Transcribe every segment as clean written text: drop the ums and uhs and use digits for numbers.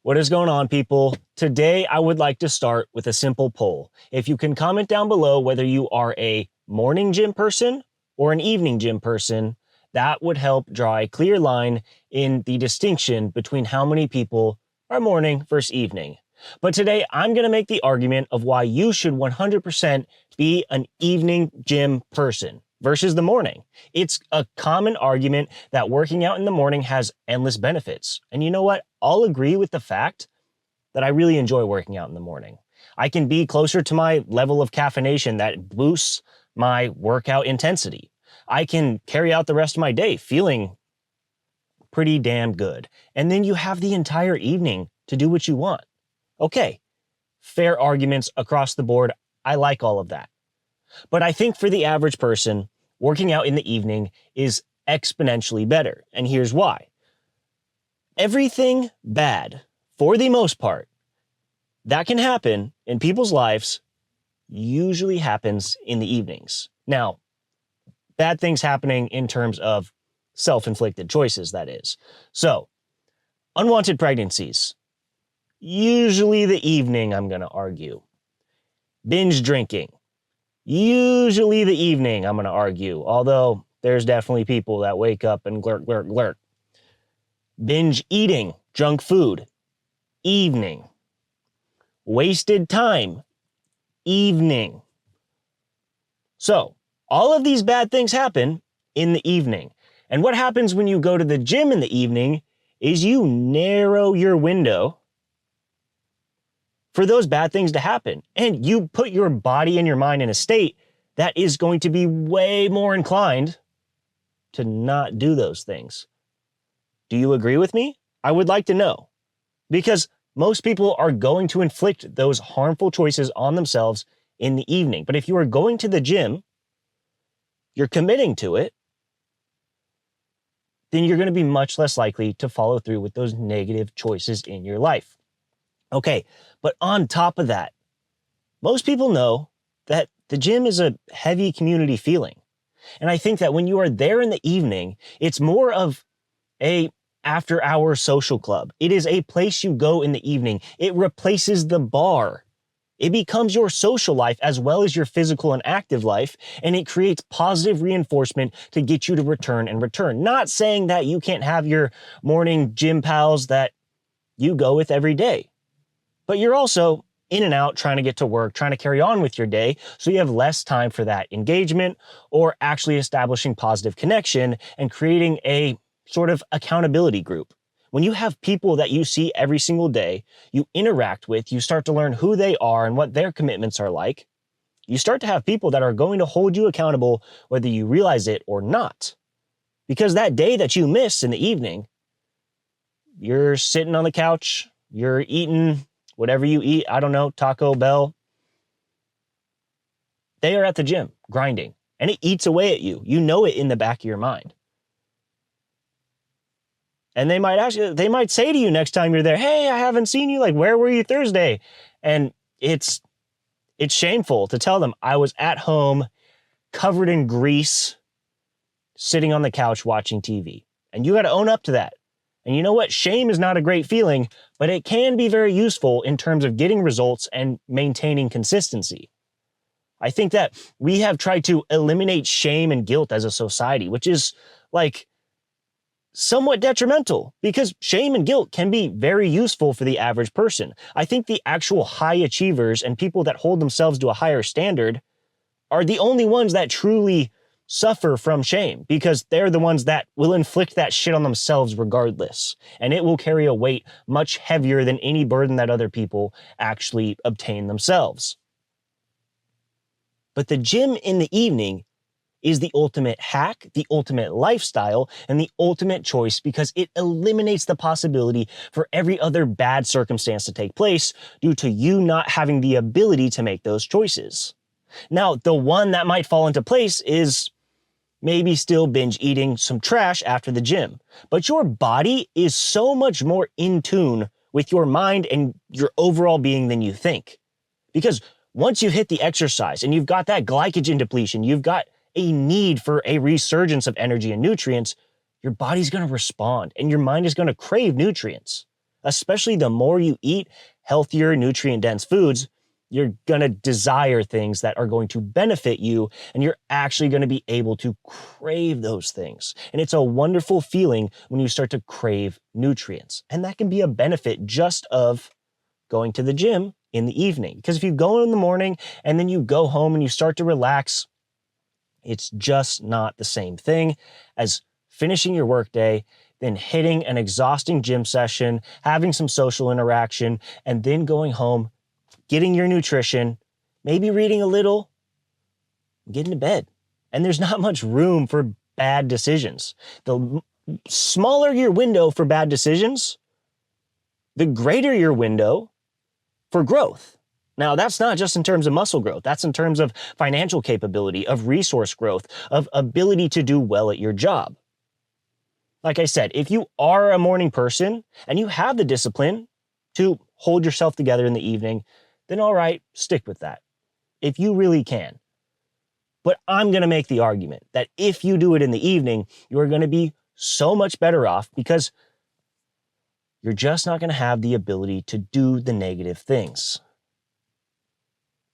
What is going on, people? Today, I would like to start with a simple poll. If you can comment down below whether you are a morning gym person or an evening gym person, that would help draw a clear line in the distinction between how many people are morning versus evening. But today, I'm going to make the argument of why you should 100% be an evening gym person versus the morning. It's a common argument that working out in the morning has endless benefits. And you know what? I'll agree with the fact that I really enjoy working out in the morning. I can be closer to my level of caffeination that boosts my workout intensity. I can carry out the rest of my day feeling pretty damn good. And then you have the entire evening to do what you want. Okay, fair arguments across the board. I like all of that. But I think for the average person, working out in the evening is exponentially better. And here's why. Everything bad, for the most part, that can happen in people's lives usually happens in the evenings. Now, bad things happening in terms of self-inflicted choices, that is. So, unwanted pregnancies, usually the evening, I'm going to argue. Binge drinking, usually the evening, I'm going to argue, although there's definitely people that wake up and glurk. Binge eating, junk food, evening. Wasted time, evening. So, all of these bad things happen in the evening. And what happens when you go to the gym in the evening is you narrow your window for those bad things to happen. And you put your body and your mind in a state that is going to be way more inclined to not do those things. Do you agree with me? I would like to know. Because most people are going to inflict those harmful choices on themselves in the evening. But if you are going to the gym, you're committing to it, then you're going to be much less likely to follow through with those negative choices in your life. Okay, but on top of that, most people know that the gym is a heavy community feeling. And I think that when you are there in the evening, it's more of a after-hour social club. It is a place you go in the evening. It replaces the bar. It becomes your social life as well as your physical and active life, and it creates positive reinforcement to get you to return and return. Not saying that you can't have your morning gym pals that you go with every day, but you're also in and out trying to get to work, trying to carry on with your day, so you have less time for that engagement or actually establishing positive connection and creating a sort of accountability group. When you have people that you see every single day, you interact with, you start to learn who they are and what their commitments are like. You start to have people that are going to hold you accountable whether you realize it or not. Because that day that you miss in the evening, you're sitting on the couch, you're eating whatever you eat, I don't know, Taco Bell. They are at the gym grinding, and it eats away at you. You know it in the back of your mind. And they might say to you next time you're there, hey, I haven't seen you. Like, where were you Thursday? And it's shameful to tell them I was at home covered in grease, sitting on the couch watching TV. And you got to own up to that. And you know what? Shame is not a great feeling, but it can be very useful in terms of getting results and maintaining consistency. I think that we have tried to eliminate shame and guilt as a society, which is like somewhat detrimental because shame and guilt can be very useful for the average person. I think the actual high achievers and people that hold themselves to a higher standard are the only ones that truly suffer from shame because they're the ones that will inflict that shit on themselves regardless. And it will carry a weight much heavier than any burden that other people actually obtain themselves. But the gym in the evening is the ultimate hack, the ultimate lifestyle, and the ultimate choice because it eliminates the possibility for every other bad circumstance to take place due to you not having the ability to make those choices. Now, the one that might fall into place is maybe still binge eating some trash after the gym, but your body is so much more in tune with your mind and your overall being than you think. Because once you hit the exercise and you've got that glycogen depletion, you've got a need for a resurgence of energy and nutrients, your body's going to respond and your mind is going to crave nutrients. especially the more you eat healthier, nutrient-dense foods, you're going to desire things that are going to benefit you, and you're actually going to be able to crave those things. And it's a wonderful feeling when you start to crave nutrients. And that can be a benefit just of going to the gym in the evening. Because if you go in the morning and then you go home and you start to relax, it's just not the same thing as finishing your workday, then hitting an exhausting gym session, having some social interaction, and then going home, getting your nutrition, maybe reading a little, getting to bed. And there's not much room for bad decisions. The smaller your window for bad decisions, the greater your window for growth. Now, that's not just in terms of muscle growth. That's in terms of financial capability, of resource growth, of ability to do well at your job. Like I said, if you are a morning person and you have the discipline to hold yourself together in the evening, then all right, stick with that, if you really can. But I'm going to make the argument that if you do it in the evening, you're going to be so much better off because you're just not going to have the ability to do the negative things.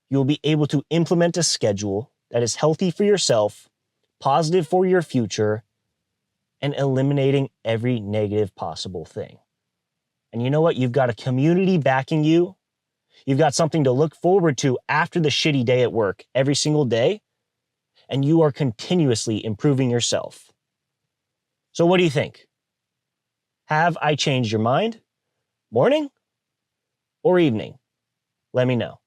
You'll be able to implement a schedule that is healthy for yourself, positive for your future, and eliminating every negative possible thing. And you know what? You've got a community backing you. You've got something to look forward to after the shitty day at work every single day, and you are continuously improving yourself. So what do you think? Have I changed your mind? Morning or evening? Let me know.